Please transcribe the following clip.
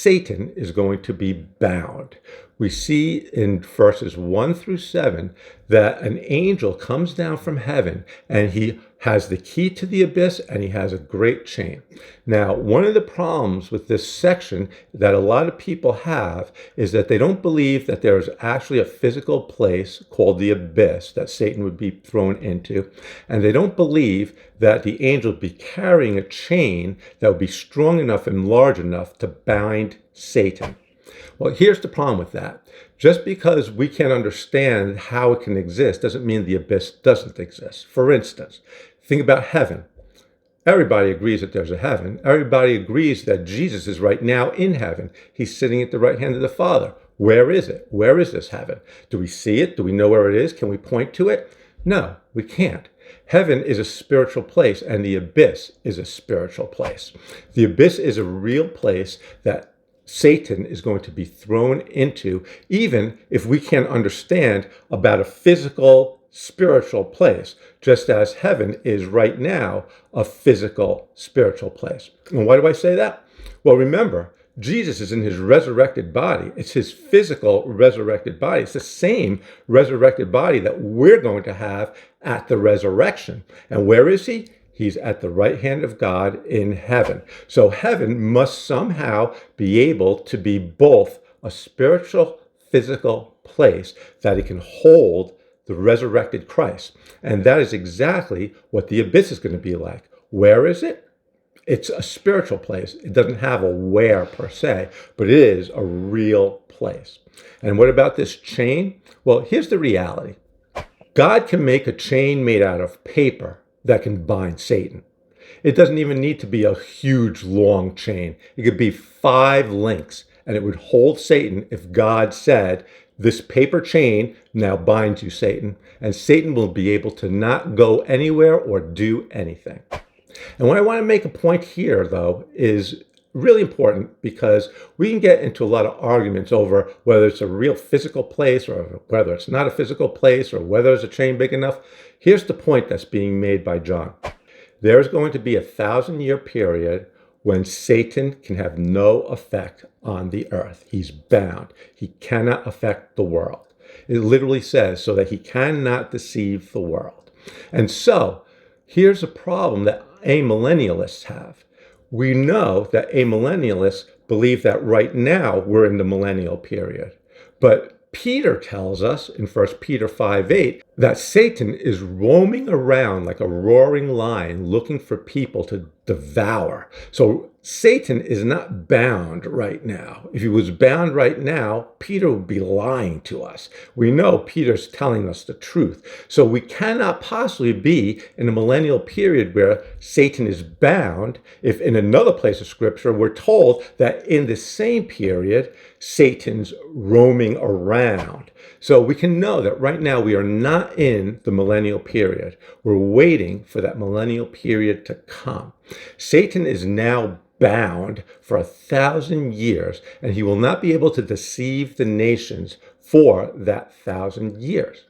Satan is going to be bound. We see in verses 1 through 7 that an angel comes down from heaven and he has the key to the abyss and he has a great chain. Now, one of the problems with this section that a lot of people have is that they don't believe that there's actually a physical place called the abyss that Satan would be thrown into. And they don't believe that the angel would be carrying a chain that would be strong enough and large enough to bind Satan. Well, here's the problem with that. Just because we can't understand how it can exist doesn't mean the abyss doesn't exist. For instance, think about heaven. Everybody agrees that there's a heaven. Everybody agrees that Jesus is right now in heaven. He's sitting at the right hand of the Father. Where is it? Where is this heaven? Do we see it? Do we know where it is? Can we point to it? No, we can't. Heaven is a spiritual place, and the abyss is a spiritual place. The abyss is a real place that Satan is going to be thrown into, even if we can't understand about a physical, spiritual place, just as heaven is right now a physical, spiritual place. And why do I say that? Well, remember, Jesus is in his resurrected body. It's his physical resurrected body. It's the same resurrected body that we're going to have at the resurrection. And where is he? He's at the right hand of God in heaven. So heaven must somehow be able to be both a spiritual, physical place that it can hold the resurrected Christ. And that is exactly what the abyss is going to be like. Where is it? It's a spiritual place. It doesn't have a where per se, but it is a real place. And what about this chain? Well, here's the reality. God can make a chain made out of paper that can bind Satan. It doesn't even need to be a huge, long chain. It could be 5 links, and it would hold Satan if God said, this paper chain now binds you, Satan, and Satan will be able to not go anywhere or do anything. And what I want to make a point here, though, is really important because we can get into a lot of arguments over whether it's a real physical place or whether it's not a physical place or whether there's a chain big enough. Here's the point that's being made by John. There's going to be a 1,000-year period when Satan can have no effect on the earth. He's bound. He cannot affect the world. It literally says so that he cannot deceive the world. And so here's a problem that amillennialists have. We know that amillennialists believe that right now we're in the millennial period. But Peter tells us in 1 Peter 5:8 that Satan is roaming around like a roaring lion looking for people to devour. So Satan is not bound right now. If he was bound right now, Peter would be lying to us. We know Peter's telling us the truth. So we cannot possibly be in a millennial period where Satan is bound if in another place of scripture we're told that in the same period, Satan's roaming around. So we can know that right now we are not in the millennial period. We're waiting for that millennial period to come. Satan is now bound for 1,000 years, and he will not be able to deceive the nations for that 1,000 years.